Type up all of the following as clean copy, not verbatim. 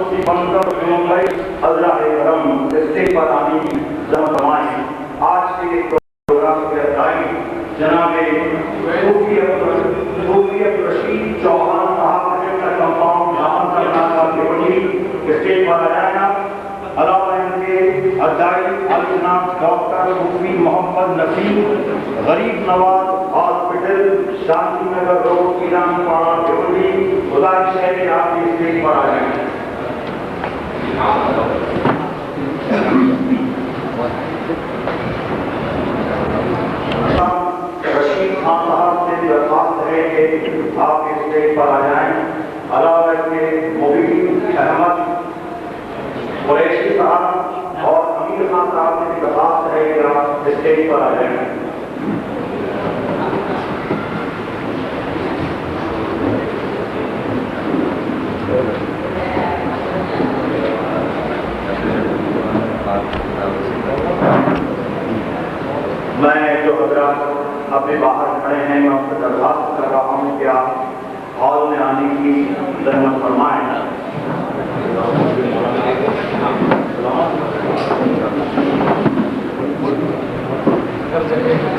اسی بندر ممبئی اللہ کرم اسٹیج پر آنی جمع فرمائیں. آج کے پروگرام کے ادائی جناب صوفی عبدالرشید چوہان صاحب کا کمپاؤنڈ جامع کرنا کے اسٹیج پر آیا. علاوہ ان کے ادائی جناب ڈاکٹر صوفی محمد نفیس غریب نواز ہاسپٹل شانتی نگر روڈ ایران پاڑا دیوبندی. گزارش ہے کہ آپ اس اسٹیج پر آ جائیں. رشید خان صاحب سے درخواست ہے کہ آپ اس اسٹیج پر آ جائیں. علاوہ ان کے مبین احمد قریشی صاحب اور امیر خان صاحب سے درخواست ہے کہ آپ اسٹیج پر آ جائیں. میں جو حضرات اپنے باہر کھڑے ہیں میں ان سے درخواست کر رہا ہوں کہ آپ ہال میں آنے کی رحمت فرمائیں.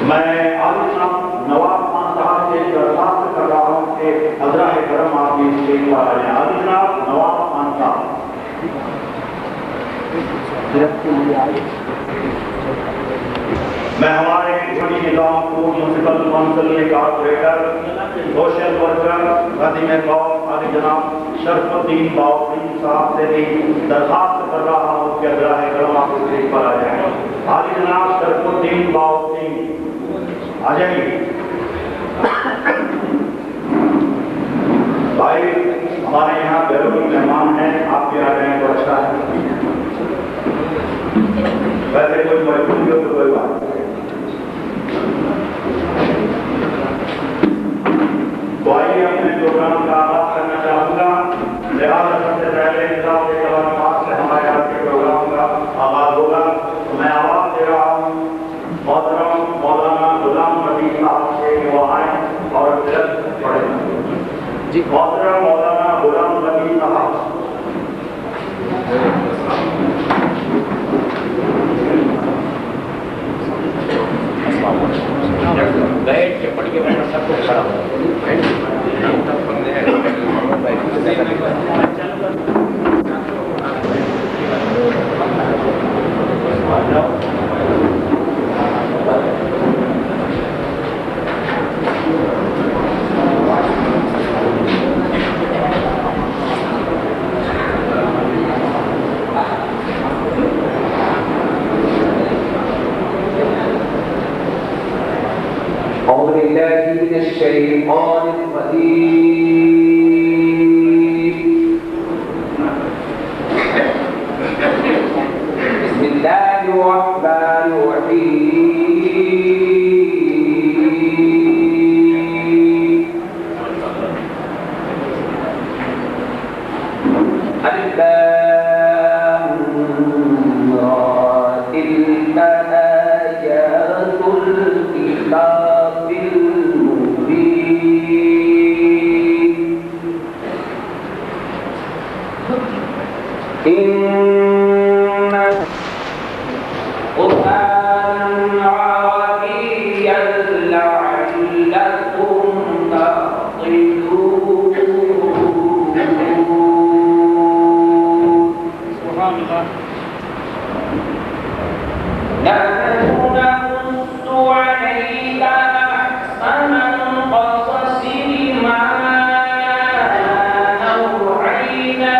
میں عالی جناب نواب خان صاحب سے درخواست کر رہا ہوں کہ حضرت کرم آپ بھی اسٹیج پر آ جائیں. عالی جناب نواب خان صاحب. میں ہمارے بڑی نظام کو میونسپل کونسل کے کارپوریٹر سوشل ورکر خادم قوم عالی جناب شرف الدین باؤدین صاحب سے بھی درخواست کر رہا ہوں کہ حضرت کرم آپ اسٹیج پر آ جائیں. عالی جناب شرف الدین باؤدین آ جائیے. بھائی ہمارے یہاں بیرونی مہمان ہیں, آپ بھی آ جائیں تو اچھا ہے. ویسے کوئی مجبوری ہو تو کوئی بات نہیں. تو آئیے اپنے پروگرام کا آغاز کرنا چاہوں گا. لہٰذا سب سے پہلے سے ہمارے آج کے پروگرام کا آغاز ہوگا. میں آواز دے رہا ہوں محترم مولانا غلام نبی صاحب سے کہ وہ آئیں اور درخت پڑھیں. جی محترم مولانا غلام نبی صاحب. بیٹھ کے پڑھ کے سب کو کھڑا ہو. الشيطان الرجيم. بسم الله الرحمن الرحيم. الف لام را تلك آيات الكتاب إن قرآنا عربيا لعلكم تعقلون. سبحان الله. نحن نقص عليك أحسن القصص بما أوحينا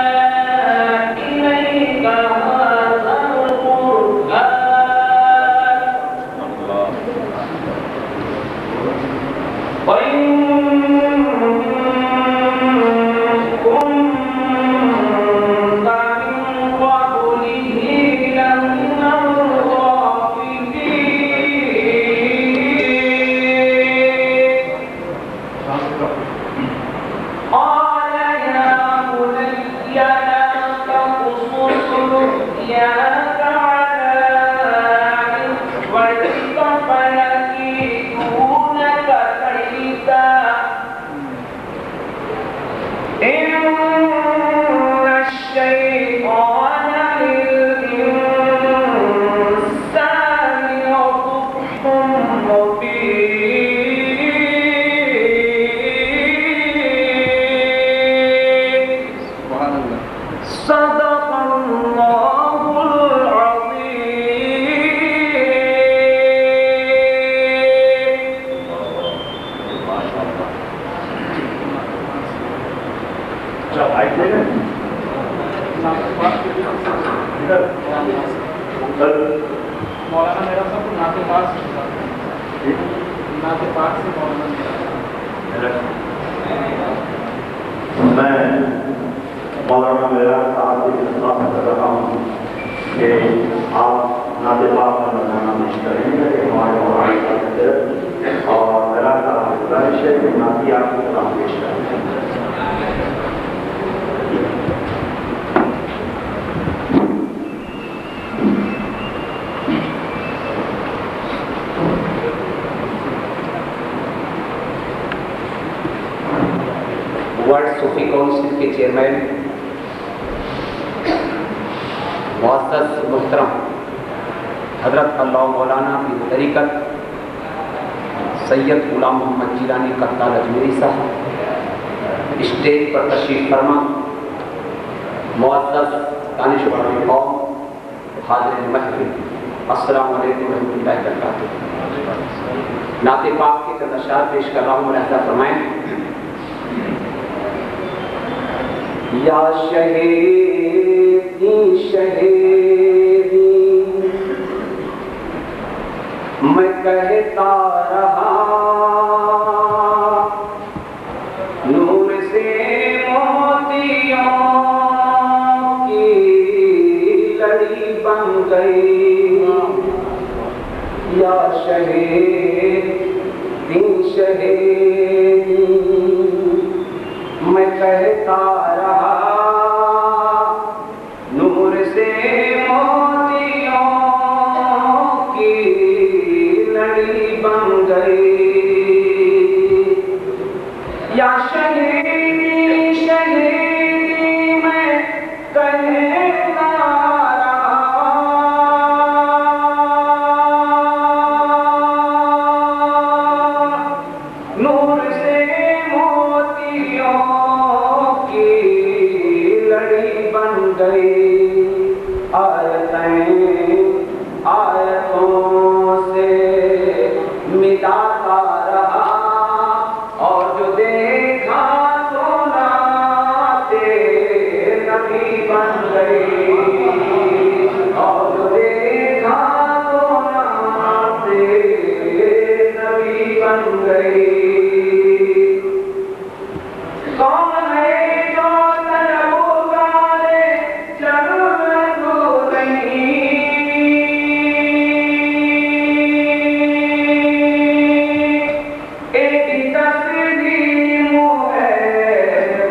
الشيطان مولانا میرا سب ناطے پاک سے میں مولانا میرا صاحب سے اطلاع کر رہا ہوں کہ آپ ناطے پاک کا نظرانہ پیش کریں گے ہمارے مولانا کا خطر اور میرا صاحب گزارش ہے کہ ناطی آپ کی سلام پیش کریں گے. ورلڈ صوفی کونسل کے چیئرمین معزز محترم حضرت اللہ مولانا کی طریقت سید غلام محمد جیلانی کتال اجمیری صاحب، اسٹیج پر تشریف فرما معزز دانشور قوم، حاضرین محفل، السلام علیکم ورحمۃ اللہ وبرکاتہ. نعت پاک کے چند اشعار پیش کر رہا ہوں، ملاحظہ فرمائیں. یا شہیدی شہیدی میں کہتا رہا، نور سے موتیوں کی لڑی بن گئی. یا شہیدی شہیدی میں کہتا رہا، نور سے موتیوں کی لڑی بن گئی. یا شہیدی شہیدی میں کہتا رہا، نور سے موتیوں کی لڑی بن گئی. آیتوں سے ملاتا رہا، اور جو دیکھا تو نعتِ نبی بن گئی. اور جو دیکھا تو نعتِ نبی بن گئی. کون ہے جو طلبگار جنت نہیں، ایک تسلیم ہے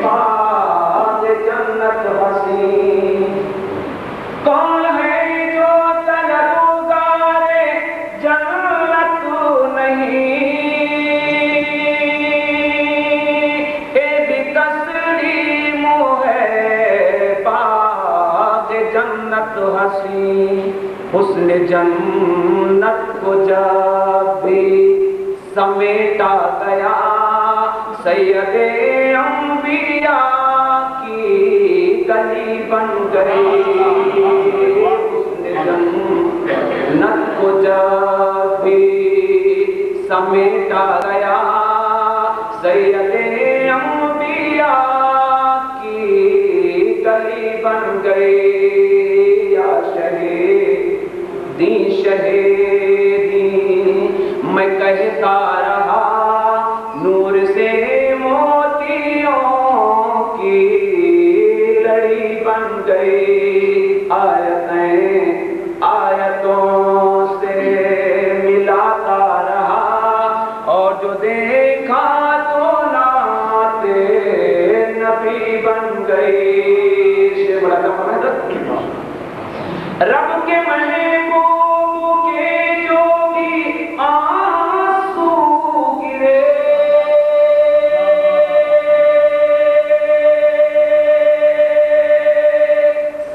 باد جنت حسین. کون ہے جو طلبگار جنت نہیں، جنت حسین. حسن جنت کو جب بھی سمیٹا گیا، سید انبیاء کی گلی بن گئی. حسن جنت کو جب بھی سمیٹا گیا، سید انبیاء کی گلی بن گئی. یا شہیدی شہیدی میں کہتا رہا، نور سے موتیوں کی لڑی بن گئی. آیتوں سے ملاتا رہا، اور جو دیکھا تو نعتِ نبی بن گئی. رب کے محبوب کے جو بھی آنسو گرے،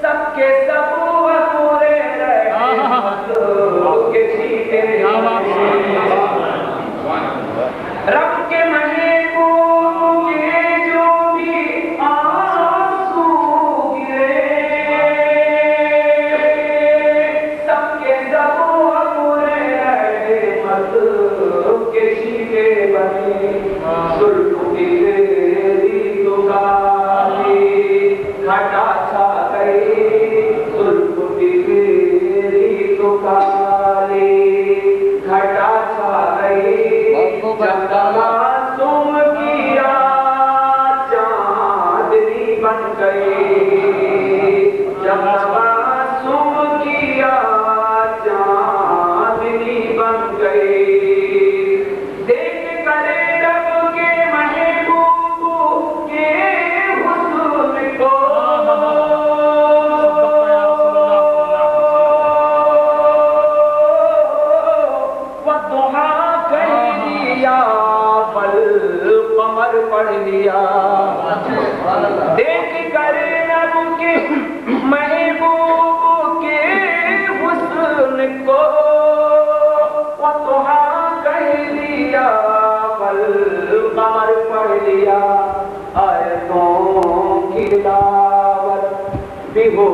سب کے سب پورے رحمت کے چھیٹے. رب کے محبوب کے جو بھی آنسو گرے، سب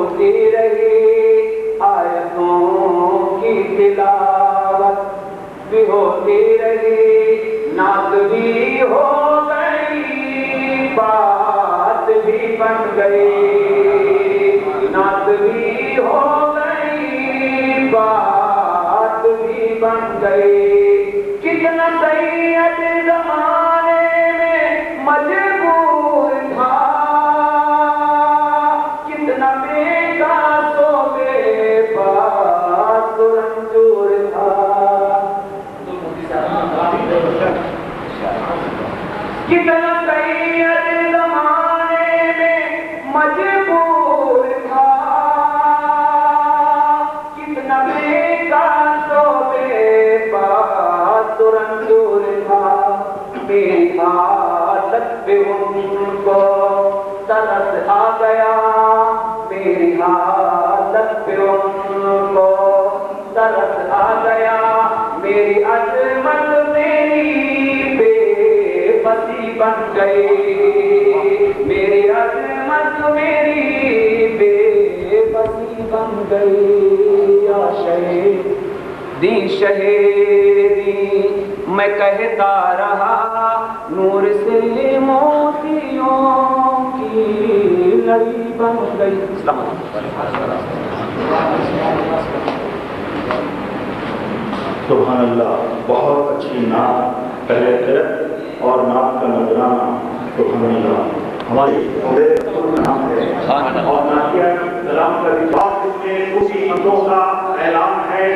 ہوتی رہی آیتوں کی تلاوت بھی ہوتی رہی، نعت بھی ہو گئی، بات بھی بن گئی، نعت بھی ہو گئی، بات بھی بن گئی۔ کتنا سید زمانے میں مجبور تھا، کتنا بے قاص و بے باک و رنجور تھا، کتنا سید زمانے میں مجبور تھا، کتنا بے قاص و بے باک و رنجور تھا۔ میری حالت پہ ان کو ترس آ گیا، میری حالت پہ ان کو ترس آ گیا، میری عظمت میری بے بسی بن گئی، میری عظمت میری بے بسی بن گئی۔ یا شہیدی شہیدی میں کہتا رہا، نور سے موتیوں کی لڑی بن گئی۔ السلام علیکم۔ سبحان اللہ، بہت اچھی نعت، پہلے قرأت اور نعت کا نذرانہ، سبحان اللہ۔ ہماری نام ہے اور نعتیہ کلام کا بات، اس میں اسی مندوں کا اعلان ہے،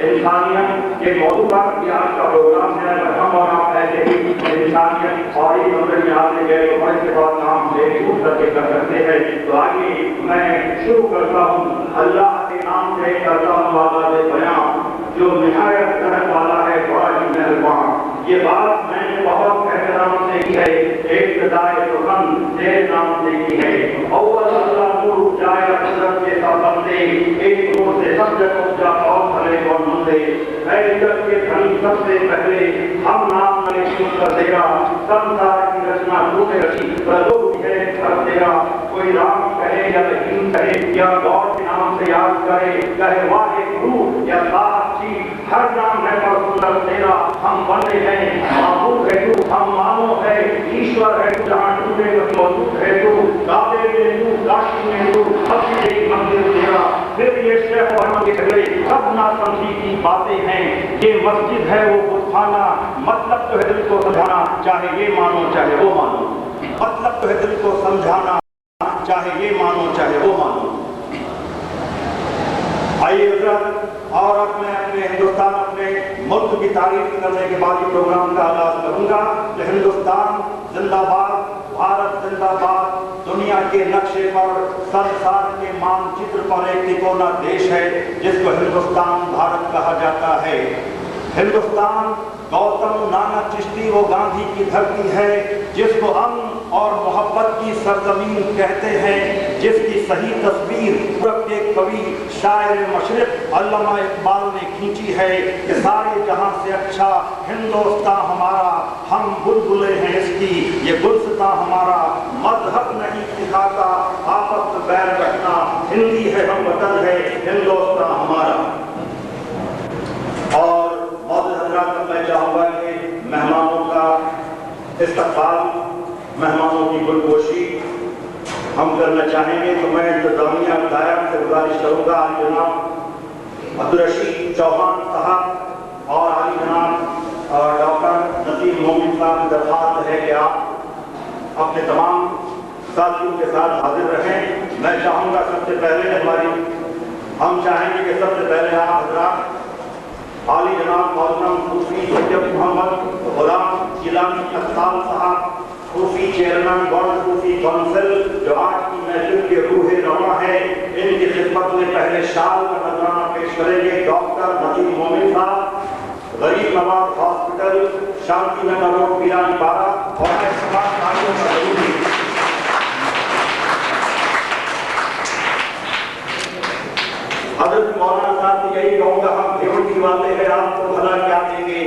انسانیت کے موضوع پر یہ آج کا پروگرام ہے۔ ہم اور آپ ایسے ہی انسانیت اور یہ مندر میں آتے گئے تو بڑے کے بعد نام سے چھوٹ کر کے کر سکتے ہیں۔ تو آگے میں شروع کرتا ہوں، اللہ کے نام سے کرتا ہوں والا بیان، جو نہایت رحمت والا ہے، بڑا ہی مہربان۔ یہ بات میں نے بہت احترام سے کی ہے، ابتدائے سخن تیرے نام سے کی ہے۔ اول اللہ نور جائے قدرت کے سب بندے، ایک نور سے سب جگ اپجا اور بھلے اور مندے۔ اے جگ کے دھن سب سے پہلے ہم نام میں سن کر تیرا، سنسار کی رچنا تو نے رچی، پرلوک بھی ہے گھر تیرا۔ کوئی رام کہے یا رحیم کہے یا گوڑ کے نام سے یاد کرے، کہے واحد روح یا ذات چیز، ہر نام ہے پر سندر تیرا۔ ہم بندے ہیں، معبود ہے تو، ہم مانو ہے، ایشور ہے تو، جہاں ٹوٹے موجود ہے تو، کعبے میں تو، کاشی میں تو، ہر ایک مندر تیرا۔ پھر یہ شیخ محمد کے گھرے سب ناسمجھی کی باتیں ہیں، یہ مسجد ہے وہ بت خانہ، مطلب تو ہے دل کو سمجھانا، چاہے یہ مانو چاہے وہ مانو، مطلب تو ہے دل کو سمجھانا، چاہے یہ مانو چاہے وہ مانو۔ آئیے حضرت، اور اب میں اپنے ہندوستان، اپنے ملک کی تعریف کرنے کے بعد یہ پروگرام کا آغاز کروں گا کہ ہندوستان زندہ باد، بھارت زندہ باد، دنیا کے نقشے پر، سنسار کے مان چتر پر ایک تکونا دیش ہے جس کو ہندوستان بھارت کہا جاتا ہے۔ ہندوستان گوتم نانک چشتی و گاندھی کی دھرتی ہے جس کو امن اور محبت کی سرزمین کہتے ہیں، جس کی صحیح تصویر پورب کے کوی شاعر مشرق علامہ اقبال نے کھینچی ہے کہ سارے جہاں سے اچھا ہندوستان ہمارا، ہم بلبلے ہیں اس کی، یہ گلستان ہمارا، مذہب نہیں سکھاتا آپس میں بیر رکھنا، ہندی ہے ہم وطن ہے ہندوستان ہمارا۔ اور معزز حضرات، میں چاہوں گا کہ مہمانوں کا استقبال، مہمانوں کی گلگوشی ہم کرنا چاہیں گے، تو میں انتظامیہ دائرہ سے گزارش کروں گا جناب عبدالرشید چوہان صاحب اور علی جناب ڈاکٹر نسیم مومن صاحب کی درخواست ہے کہ آپ اپنے تمام ساتھیوں کے ساتھ حاضر رہیں۔ میں چاہوں گا سب سے پہلے ہم چاہیں گے کہ سب سے پہلے آپ حضرات عالی جناب مولانا صوفی سید محمد غلام گیلانی اقسام صاحب، صوفی چیئرمین ورلڈ صوفی کونسل، جو آج کی محفل کے روح رواں ہے، ان کی خدمت میں پہلے شال کا نذرانہ پیش کریں گے ڈاکٹر نسیم مومن صاحب، غریب نواز ہاسپٹل، شانتی نگر روڈ، پیرانی پارہ، اور احتمال کاریوں کا ضروری حضرت مولانا صاحب سے یہی کہوں گا، ہم ڈیوٹی والے ہیں، آپ کو بھلا کیا دیں گے،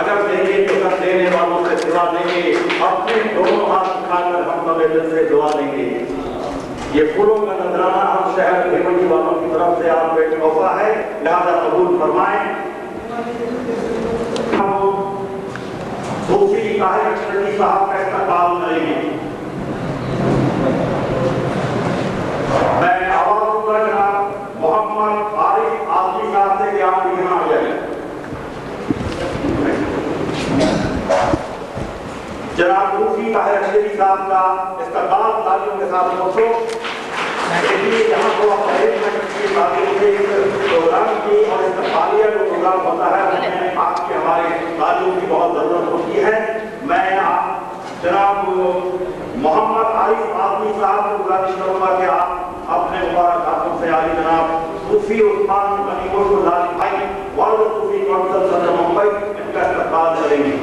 اگر دیں گے تو سب دینے والوں سے سوا دیں گے، اپنے دونوں ہاتھ اٹھا کر ہم تمہیں دل سے دعا دیں گے۔ یہ پھولوں کا نذرانہ ہم شہر بھیمنی والوں کی طرف سے آپ کو ایک تحفہ ہے، لہذا قبول فرمائیں۔ صوفی طاہر اچھڑی صاحب کا استقبال کریں گے۔ میں آواز دوں گا جناب محمد عارف آصفی صاحب سے کہ آپ یہاں آ جائیں۔ جناب صوفی طاہر اچھڑی صاحب کا استقبال تالیوں کے ساتھ پہنچو۔ یہاں کو پروگرام کی اور استقبالیہ جو پروگرام ہوتا ہے اس میں آپ کے ہمارے تعلیم کی بہت ضرورت ہوتی ہے۔ میں جناب محمد عارف آصفی صاحب کو گزارش کروں گا کہ آپ اپنے مبارک ہاتھوں سے عالی جناب صوفی عثمان غنی کو لالی بھائی ورلڈ صوفی کونسل صدر ممبئی ان کا استقبال کریں گے۔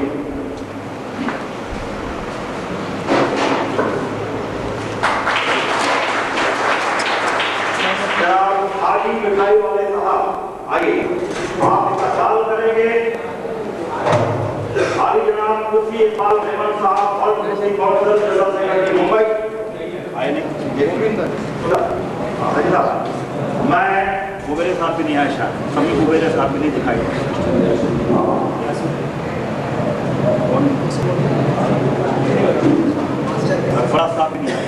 حاجی مٹھائی والے صاحب آئیے، آپ استقبال کریں گے۔ عالی جناب مفتی اقبال احمد صاحب اور مفتی کونسل جنرل سیکرٹری ممبئی آئے نہیں، میں مبیر صاحب بھی نہیں آیا، شاید کبھی مبیر صاحب بھی نہیں دکھائی، فرا صاحب بھی نہیں آئے،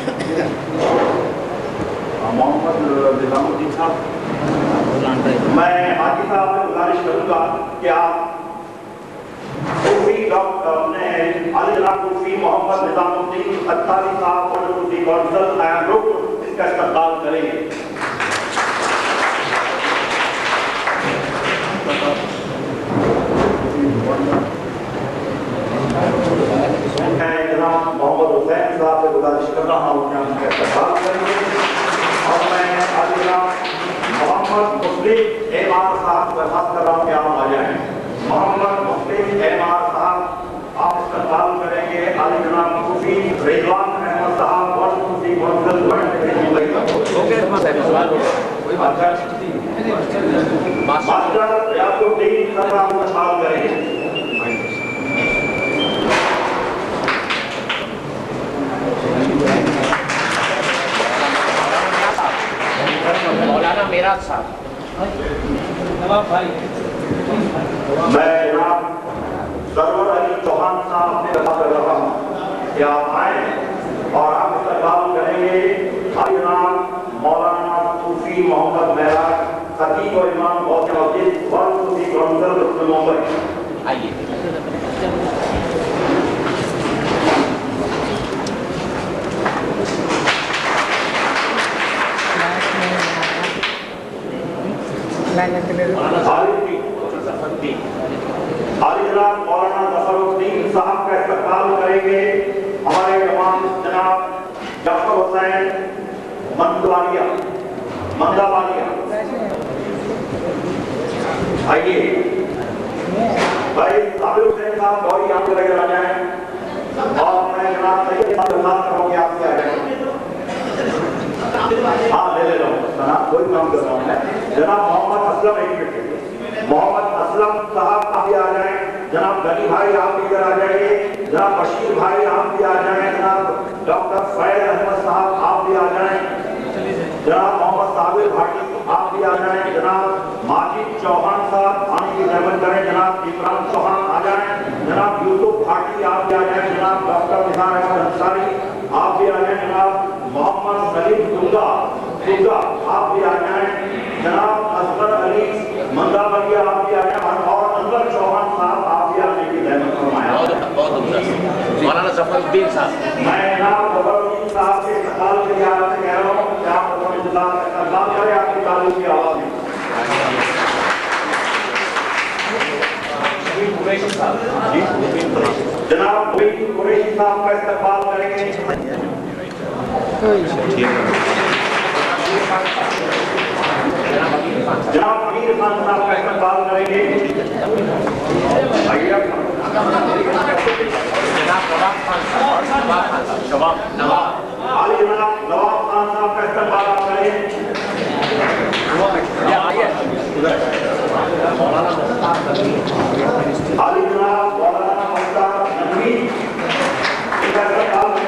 محمد نظام الدین صاحب۔ میں حاجی صاحب سے گزارش کروں گا کہ آپ صوفی اپنے عالی جناب صوفی محمد نظام الدین اتاری صاحب اور صوفی کونسل اینڈ گروپ اس کا استقبال کریں گے۔ میں جناب محمد حسین صاحب سے گزارش کر رہا ہوں کہ ہم اس کا استقبال کریں گے، اور میں عالی جناب محمد مسلم احمد صاحب کو درخواست کر رہا ہوں کہ آپ آ جائیں۔ محمد مسلم احمد صاحب آپ استقبال کریں گے عالی جناب صوفی رضوان احمد صاحب اور صوفی کونسل ماسٹر ریاض الدین صاحب کو استقبال کریں گے۔ مولانا میراث صاحب، میں جناب سرور علی چوہان صاحب سے بات کر رہا ہوں کہ آپ آئیں اور آپ استقبال کریں گے عالی جناب مولانا صوفی محمد معراج خطیب و امام غوث مسجد ورلڈ صوفی کونسل رکن ممبئی آئیے۔ عالی جناب مولانا ظفر الدین صاحب کا استقبال کریں گے ہمارے امام جناب ڈاکٹر حسین مندوالیہ آئیے بھائی عابد حسین صاحب گوری آپ کے لگے آ جائیں، اور میں جناب سید صاحب کروں گی آپ سے آ جائیں۔ ہاں لے لو جناب، کوئی کام کر رہا ہوں میں۔ جناب محمد اسلم ایک منٹ، محمد اسلم صاحب آپ بھی آ جائیں، جناب غنی بھائی آپ بھی ادھر آ جائیے، جناب بشیر بھائی آپ بھی آ جائیں، جناب ڈاکٹر فیض احمد صاحب آپ بھی آ جائیں، جناب محمد صابر بھاٹی آپ بھی آ جائیں، جناب ماجد چوہان صاحب آنے کی زحمت کریں، جناب عمران چوہان آ جائیں، جناب یوسف بھاٹی آپ بھی آ جائیں، جناب ڈاکٹر نثار احمد انصاری آپ بھی آ جائیں، جناب محمد سلیم دنگا آپ بھی آ جائیں، جناب اصغر علی مندابلیہ آپ بھی آ جائیں، اور انور چوہان صاحب آپ بھی آنے کی زحمت فرمائیں۔ مولانا ظفر الدین صاحب، میں جناب ظفر الدین صاحب کے استقبال کے لیے آپ سے کہہ رہا ہوں کہ آپ اپنے انتظار کا استقبال کریں، آپ کی تعلق کی آواز میں۔ جناب محی قریشی صاحب کا استقبال کریں گے۔ جناب امیر خان صاحب کا استقبال کریں گے۔ عالی جناب نواب خان صاحب کا استقبال آپ کریں۔ عالی جناب مولانا مختار نقوی ان کا استقبال کریں۔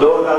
2000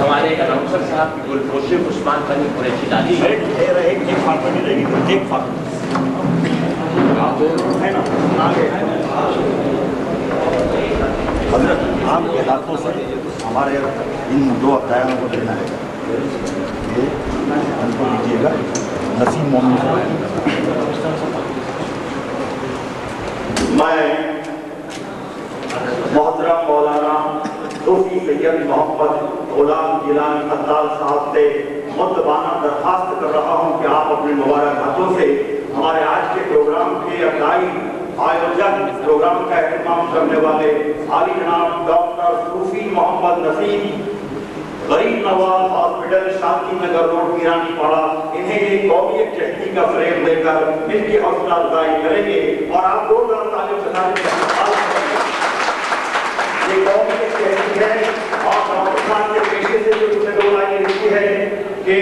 ہمارے اناؤنسر صاحب مشرف عثمان غنی قریشی ڈالی ایک فارمیٹی رہے گی، ایک فارمیٹی ہے نا آگے حضرت آپ کے ہاتھوں سے ہمارے ان دو ادھیانوں کو دینا ہے، یہ ان کو دیجیے گا نسیم مومن صاحب۔ میں محترم مولانا صوفی سید محمد غلام جیلانی خطال صاحب سے مؤدبانہ درخواست کر رہا ہوں کہ آپ اپنے مبارک ہاتھوں سے ہمارے آج کے پروگرام کے ابتدائی آیوجن پروگرام کا اہتمام کرنے والے عالی جناب ڈاکٹر صوفی محمد نسیم غریب نواز ہاسپٹل شانتی نگر روڈ میرانی پاڑا انہیں ایک قومی چہتی کا فریم دے کر ان کی حوصلہ افزائی کریں گے اور آپ کو تعلیم بتانے کے یہ قومی چہتی ہے اور ڈاکٹر صاحب کے پیشے سے جو اسے دو لائنیں لکھی ہے کہ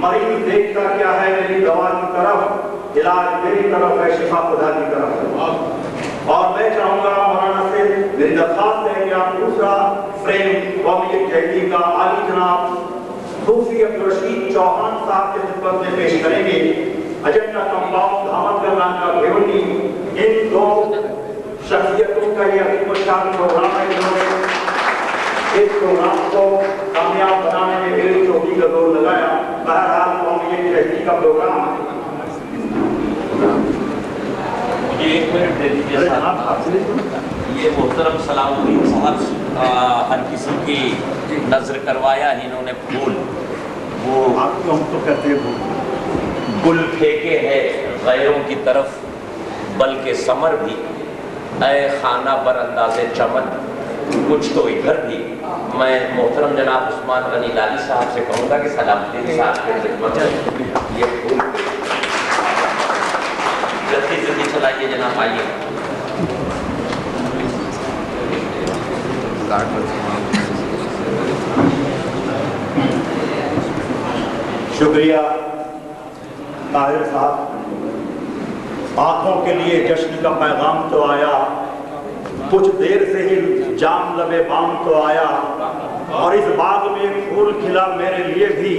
مریض دیکھتا کیا ہے میری دوا کی طرف، علاج میری طرف ہے، شفا خدا کی طرف ہے۔ اور میں چاہوں گا مولانا سے میری درخواست ہے کہ آپ دوسرا فریم قومی چہتی کا عالی جناب صوفی عبدالرشید چوہان صاحب کے خدمت میں پیش کریں گے۔ اجنڈا کمپاؤنڈ احمد گرلان کا بھیونی ان دو شخصیتوں کا یہ عظیم الشان پروگرام ہے جنہوں نے اس پروگرام کو کامیاب بنانے میں میری چوکی کا دور لگایا۔ بہرحال قومی چہتی کا پروگرام یہ ایک منٹ دے دیجیے صاحب، یہ محترم سلام الدین صاحب ہر کسی کی نظر کروایا، انہوں نے پھول وہ آپ کو ہم تو کہتے ہیں گل پھینکے ہیں غیروں کی طرف بلکہ ثمر بھی، اے خانہ بر انداز چمن کچھ تو ادھر بھی۔ میں محترم جناب عثمان غنی لالی صاحب سے کہوں گا کہ سلام الدین صاحب کے خدمت میں یہ پھول جلدی جلدی چلائیے جناب، آئیے۔ شکریہ طاہر صاحب، آنکھوں کے لیے جشن کا پیغام تو آیا، کچھ دیر سے ہی جام لبے بام تو آیا، اور اس باغ میں پھول کھلا میرے لیے بھی،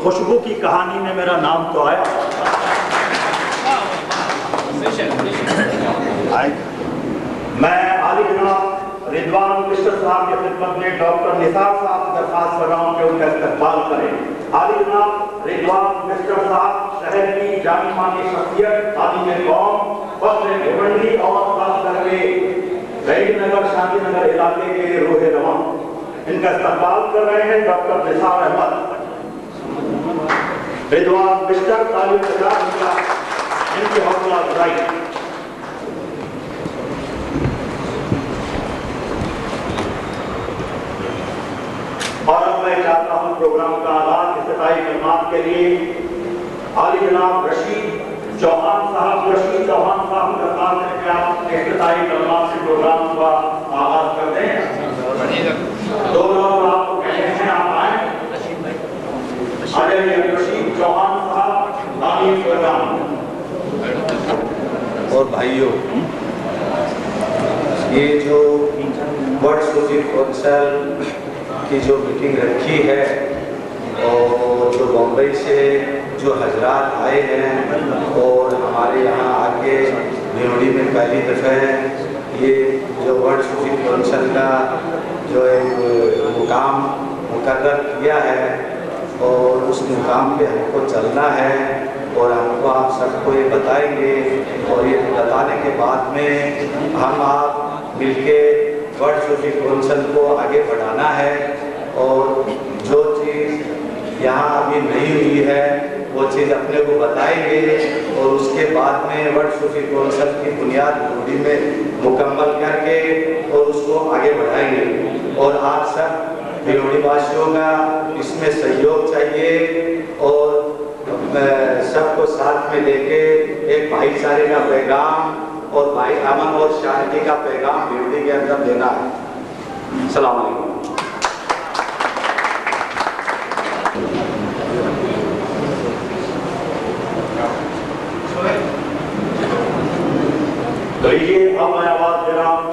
خوشبو کی کہانی میں میرا نام تو آیا۔ میں عالی جناب رضوان مشر صاحب کی خدمت میں ڈاکٹر نثار صاحب سے درخواست کر رہا ہوں کہ ان کا استقبال کریں۔ عالی جناب رضوان مشر صاحب شہر کی جانی مانی شخصیت، عالم قوم، فخر بھیونڈی اور خاص کر کے غریب نگر شانتی نگر علاقے کے روح رواں، ان کا استقبال کر رہے ہیں ڈاکٹر نثار احمد۔ رضوان مشر تعلیم نظام کا ان کی حوصلہ افزائی۔ اور اب میں چاہتا ہوں پروگرام کا آغاز افتتاحی کلمات کے لیے عالی جناب رشید چوہان صاحب درخواست ہے کہ آپ افتتاحی کلمات سے پروگرام کا آغاز کر دیں۔ دو لوگ آپ کو کہتے ہیں آپ آئیں۔ رشید چوہان صاحب تعلیم پروگرام۔ اور بھائیوں، یہ جو ورلڈ صوفی کونسل کی جو میٹنگ رکھی ہے اور جو بمبئی سے جو حضرات آئے ہیں اور ہمارے یہاں آ کے بھیونڈی میں پہلی دفعہ یہ جو ورلڈ صوفی کونسل کا جو ایک مقام مقرر کیا ہے اور اس مقام پہ ہم کو چلنا ہے اور ہم کو آپ سب کو یہ بتائیں گے، اور یہ بتانے کے بعد میں ہم آپ مل کے ورلڈ صوفی کونسل کو آگے بڑھانا ہے، اور جو چیز یہاں ابھی نہیں ہوئی ہے وہ چیز اپنے کو بتائیں گے، اور اس کے بعد میں ورلڈ صوفی کونسل کی بنیاد بھیونڈی میں مکمل کر کے اور اس کو آگے بڑھائیں گے۔ اور آپ سب بھیونڈی واسیوں کا اس میں سہیوگ چاہیے، اور سب کو ساتھ میں لے کے ایک بھائی چارے کا پیغام اور بھائی امن اور شانتی کا پیغام بھیونڈی کے اندر دینا ہے۔ السلام علیکم۔ تو یہ اب میں آواز دے رہا ہوں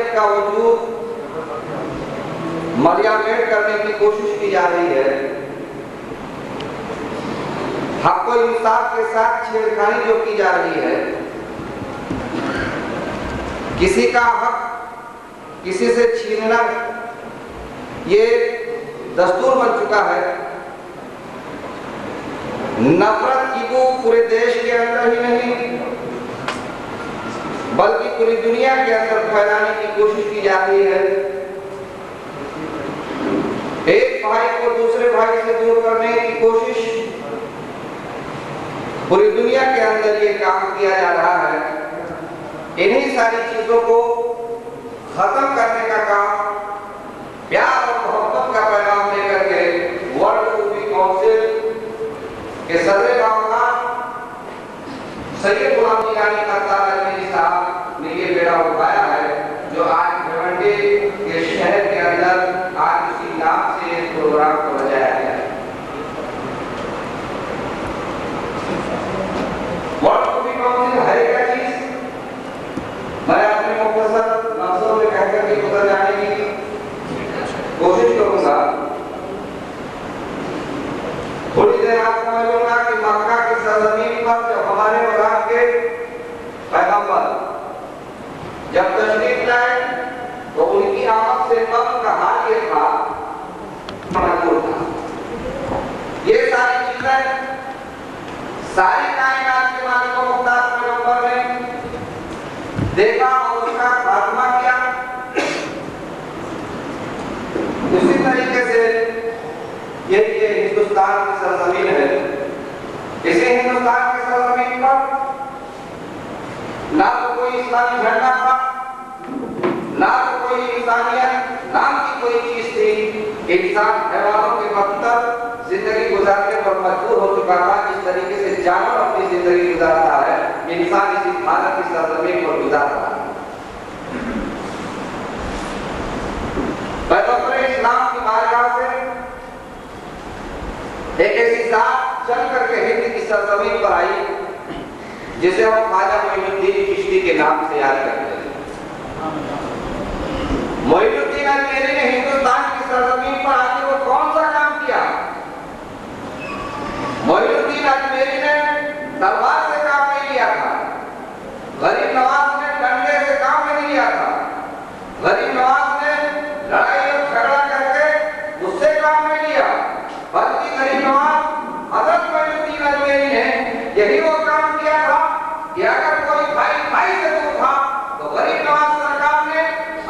انسانیت کا وجود ملیامیٹ کرنے کی کوشش کی جا رہی ہے. حق و انصاف کے ساتھ چھیڑخانی جو کی جا رہی ہے, کسی کا حق کسی سے چھیننا یہ دستور بن چکا ہے. نفرت کی بو پورے دیش کے اندر ہی نہیں بلکہ پوری دنیا کے اندر پھیلانے کی کوشش کی جا رہی ہے. ایک بھائی کو دوسرے بھائی سے دور کرنے کی کوشش پوری دنیا کے اندر یہ کام کیا جا رہا ہے. انہی ساری چیزوں کو ختم کرنے کا کام پیار اور محبت کا پیغام لے کر کے ورلڈ صوفی کونسل کے صدر معاملات سید غلام جیلانی صاحب نے یہ بیڑا اٹھایا ہے, جو آج بھیونڈی کے شہر کے اندر آج اسی نام سے اس پروگرام کو بجایا گیا ہے. ورلڈ صوفی کونسل ہے کیا چیز؟ میں اپنے مختصر لفظوں میں کہہ کر کے گزر جانے کی کوشش کروں گا. تھوڑی دیر آپ سمجھوں گا کہ مکہ کی سرزمین پر جب ہمارے خدا کے پیغمبر جب تشریف لائے تو ان کی آمد سے قبل کا حال یہ تھا, یہ ساری چیزیں ساری کائنات کے مالک و مختار پیغمبر نے دیکھا اور اس کا خاتمہ کیا. اسی طریقے سے یہ ہندوستان کی سرزمین ہے. اسی ہندوستان کی سرزمین پر نہ تو کوئی اسلامی جھنڈا تھا, نہ تو کوئی انسانیت نام کی کوئی چیز تھی. انسان حیوانوں کے بدتر زندگی گزارنے پر مجبور ہو چکا تھا. جس طریقے سے جانور اپنی زندگی گزارتا ہے, انسان اسی بھارت کی سرزمین پر گزارتا ہے. پیغمبر اسلام کی بارگاہ سے ایک ایسی ذات چل کر کے ہند کی سرزمین پر آئی جسے ہم خواجہ معین الدین چشتی کے نام سے یاد کرتے ہیں. معین الدین اجمیری نے ہندوستان کی سرزمین پر آ کے وہ کون سا کام کیا؟ معین الدین اجمیری نے تلوار سے کام نہیں لیا تھا, غریب نواز نے ڈنڈے سے کام نہیں لیا تھا, غریب نواز نے لڑائی اور جھگڑا کر کے اس سے کام نہیں لیا, بلکہ غریب نواز حضرت معین الدین اجمیری نے یہی وہ کام کیا تھا کہ اگر کوئی بھائی بھائی سے دور تھا تو غریب نواز سرکار نے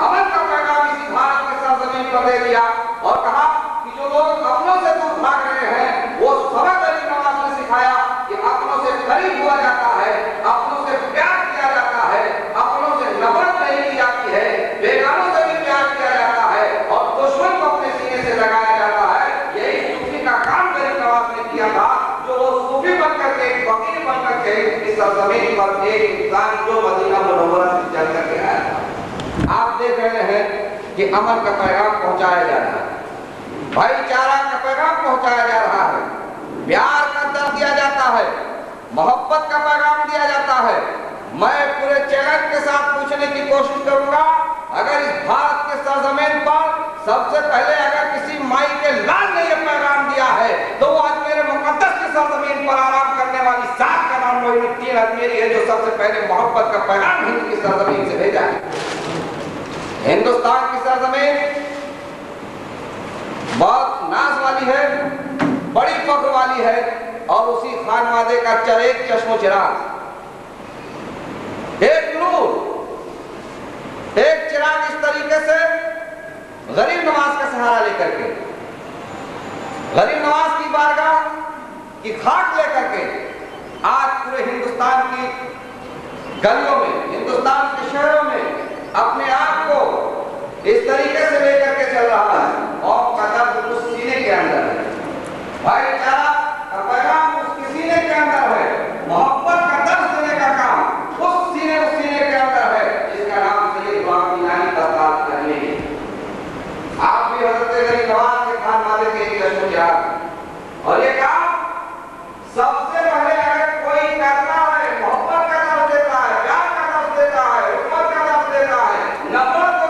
امن کا پیغام اسی بھارت کی سرزمین پر دے دیا اور کہا کہ جو لوگ اپنوں سے دور بھاگ رہے ہیں وہ سبق غریب نواز نے سکھایا کہ اپنوں سے قریب ہوا جاتا ہے, اپنوں سے پیار کیا جاتا ہے, اپنوں سے نفرت نہیں کی جاتی ہے, بیگانوں سے بھی پیار کیا جاتا ہے اور دشمن کو اپنے سینے سے لگایا جاتا ہے. یہی صوفی کا کام غریب نواز نے کیا تھا, جو وہ صوفی بن کر کے ایک فقیر بن کر کے اس سرزمین پر ایک انسان جو مدینہ منورہ سے چل کر کے آیا تھا. آپ دیکھ رہے ہیں کہ امن کا پیغام پہنچایا جا رہا ہے, بھائی چارہ کا پیغام پہنچایا جا رہا ہے, پیار کا درد دیا جاتا ہے, محبت کا پیغام دیا جاتا ہے. میں پورے چیلنج کے ساتھ پوچھنے کی کوشش کروں گا, اگر اس بھارت کے سرزمین پر سب سے پہلے اگر کسی مائی کے لال نے یہ پیغام دیا ہے تو وہ آج میرے مقدس کی سرزمین پر آرام کرنے والی ذات کا نام معین الدین اجمیری ہے, جو سب سے پہلے محبت کا پیغام ہند کی سرزمین سے بھیجا ہے. ہندوستان کی سرزمین بہت ناز والی ہے, بڑی فخر والی ہے, اور اسی خانوادے کا ایک چشم و چراغ, ایک نور, ایک چراغ اس طریقے سے غریب نواز کا سہارا لے کر کے, غریب نواز کی بارگاہ کی خاک لے کر کے آج پورے ہندوستان کی گلیوں میں, ہندوستان کے شہروں میں اپنے آپ کو اس طریقے سے لے کر کے چل رہا ہے. اور کا درد اس سینے کے اندر ہے, بھائی چارہ کا پیغام اس کے سینے کے اندر ہے, محبت کا درد دینے کا کام اس سینے کے اندر ہے, جس کا نام سید غلام جیلانی دستار کرنے ہے. آپ بھی حضرت غریب نواز کے خانوادے کے ایک جشن جہاں, اور یہ کام سب سے پہلے اگر کوئی کرتا ہے, محبت کا درد دیتا ہے, پیار کا درد دیتا ہے, حکمت کا درد دیتا ہے, نفرت کو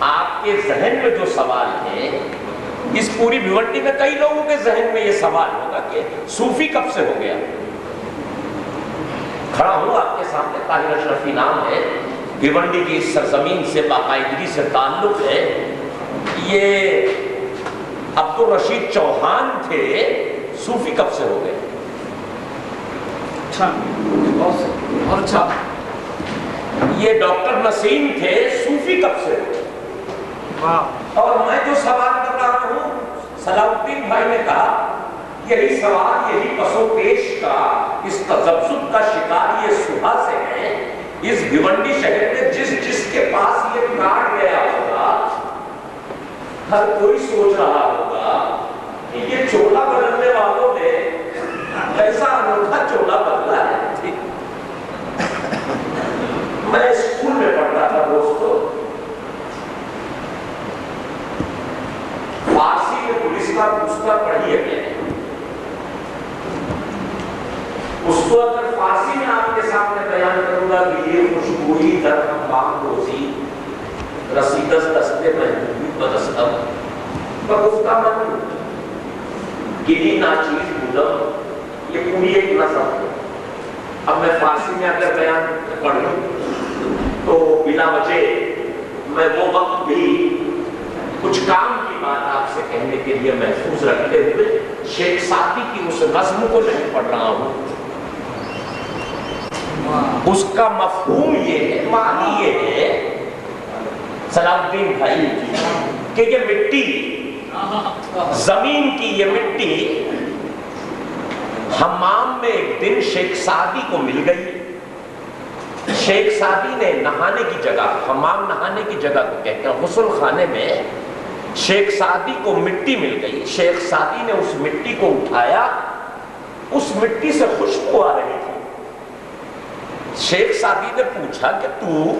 آپ کے ذہن میں جو سوال ہے، اس پوری بھیونڈی میں کئی لوگوں کے ذہن میں یہ سوال ہوگا کہ صوفی کب سے ہو گیا؟ کھڑا ہوں آپ کے سامنے، طاہر اشرفی نام ہے، بھیونڈی کی اس سرزمین سے باقاعدگی سے تعلق ہے۔ یہ عبدالرشید چوہان تھے، صوفی کب سے ہو گئے؟ اچھا، بہت اچھا۔ یہ ڈاکٹر نسیم تھے، صوفی کب سے ہو گئے؟ اور میں جو سوال کر رہا ہوں، صلاح الدین بھائی نے کہا یہی سوال، یہی پس و پیش کا، اس تذبذب کا شکار یہ صبح سے ہے۔ اس بھیونڈی شہر میں جس کے پاس یہ کارڈ گیا ہوگا، ہر کوئی سوچ رہا ہوگا کہ یہ چولا بدلنے والوں نے ایسا انوکھا چولا بدلا ہے۔ میں اسکول میں پڑھتا تھا دوستو، فارسی میں پولیس کا پوچھتا پڑھی ہے میں، اس کو اگر فارسی میں آپ کے سامنے بیان کروں گا کہ یہ خوشبوئی در ہم روزی رسیدس دستے محبوبی بدستم بگفتہ من گلی ناچیز بودم، یہ پوری ایک نظم ہے۔ اب میں فارسی میں اگر بیان پڑھوں تو بلا وجہ میں وہ وقت بھی کچھ کام کی بات آپ سے کہنے کے لیے محفوظ رکھتے ہوئے شیخ سعدی کی اس نظم کو نہیں پڑھ رہا ہوں۔ اس کا مفہوم یہ ہے، معنی یہ ہے صلاح الدین بھائی کہ یہ مٹی، زمین کی یہ مٹی حمام میں ایک دن شیخ سعدی کو مل گئی۔ شیخ سعدی نے نہانے کی جگہ، حمام نہانے کی جگہ کو کہتے ہیں، غسل خانے میں شیخ سعدی کو مٹی مل گئی۔ شیخ سعدی نے اس مٹی کو اٹھایا، اس مٹی سے خوشبو آ رہی تھی۔ شیخ سعدی نے پوچھا کہ تو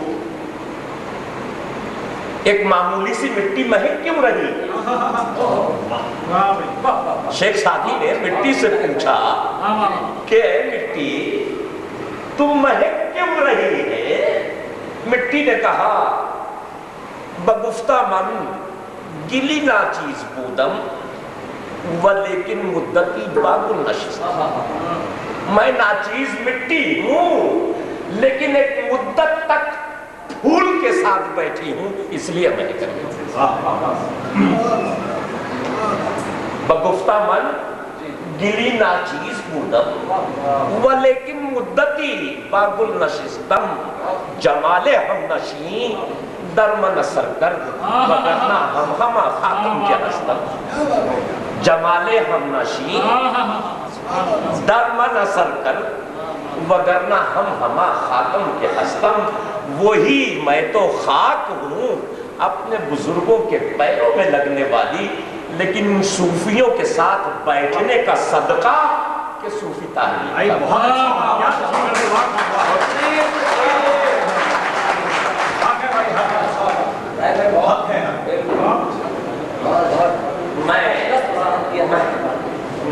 ایک معمولی سی مٹی مہک کیوں رہی؟ شیخ سعدی نے مٹی سے پوچھا کہ مٹی تو مہک کیوں رہی ہے؟ مٹی نے کہا بگفتہ من گلی ناچیز بودم ولیکن مدتی باغ النشست، میں ناچیز مٹی ہوں لیکن ایک مدت تک پھول کے ساتھ بیٹھی ہوں، اس لیے میں نے کہا بگفتہ من گلی ناچیز بودم ولیکن مدتی باغ النشستم جمال ہم نشین درمن سرگرد وگرنہ ہم ہما خاتم کے ہستم، جمال ہم نشین درمن سرگرد وگرنہ ہم ہما خاتم کے ہستم، وہی میں تو خاک ہوں اپنے بزرگوں کے پیروں میں لگنے والی، لیکن ان صوفیوں کے ساتھ بیٹھنے کا صدقہ کہ صوفی تعلیم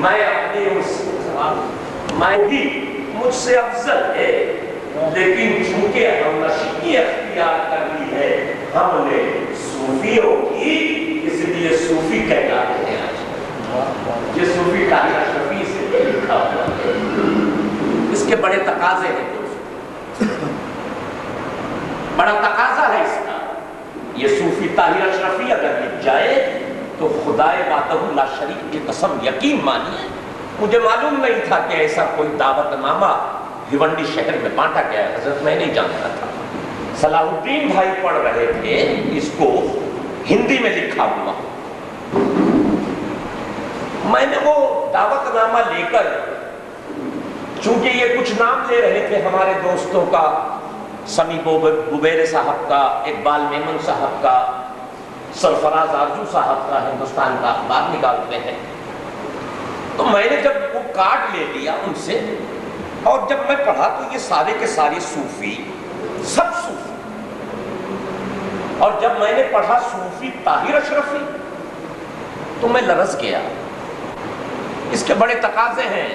میں اپنی اس میں بھی مجھ سے افضل ہے، لیکن چونکہ ہم نشینی اختیار کر لی ہے ہم نے صوفیوں کی، اس لیے صوفی کہلاتے ہیں۔ یہ صوفی طاہر اشرفی سے لکھا ہوا ہے، اس کے بڑے تقاضے ہیں دوست، بڑا تقاضا ہے اس کا۔ یہ صوفی طاہر اشرفی اگر لکھ جائے تو خدائے وحدہ لا شریک کی قسم یقین مانیے، مجھے معلوم نہیں تھا کہ ایسا کوئی دعوت نامہ بھیونڈی شہر میں بانٹا گیا ہے، حضرت میں نہیں جانتا تھا۔ صلاح الدین بھائی پڑھ رہے تھے اس کو ہندی میں لکھا ہوا، میں نے وہ دعوت نامہ لے کر، چونکہ یہ کچھ نام لے رہے تھے ہمارے دوستوں کا، سمی بوبیر صاحب کا، اقبال میمن صاحب کا، سرفراز آرزو صاحب کا، ہندوستان کا اخبار نکالتے ہیں، تو میں نے جب وہ کارڈ لے لیا ان سے، اور جب میں پڑھا تو یہ سارے کے سارے صوفی، سب صوفی، اور جب میں نے پڑھا صوفی طاہر اشرفی تو میں لرز گیا۔ اس کے بڑے تقاضے ہیں۔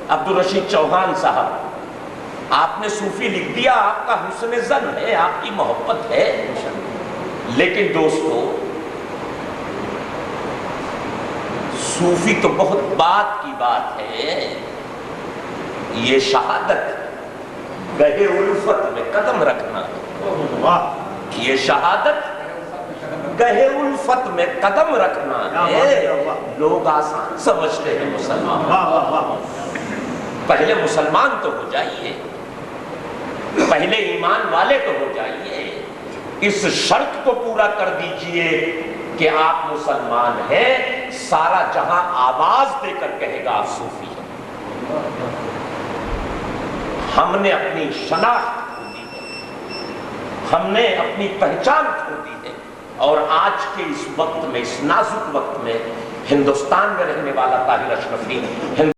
عبدالرشید چوہان صاحب، آپ نے صوفی لکھ دیا، آپ کا حسن ظن ہے، آپ کی محبت ہے، لیکن دوستو صوفی تو بہت بات کی بات ہے، یہ شہادت گہے الفت میں قدم رکھنا، یہ شہادت گہے الفت میں قدم رکھنا ہے۔ لوگ آسان سمجھتے ہیں مسلمان، پہلے مسلمان تو ہو جائیے، پہلے ایمان والے تو ہو جائیے، اس شرط کو پورا کر دیجئے کہ آپ مسلمان ہیں، سارا جہاں آواز دے کر کہے گا آپ صوفی ہیں۔ ہم نے اپنی شناخت کھو دی ہے، ہم نے اپنی پہچان کھو دی ہے، اور آج کے اس وقت میں، اس نازک وقت میں، ہندوستان میں رہنے والا طاہر اشرفی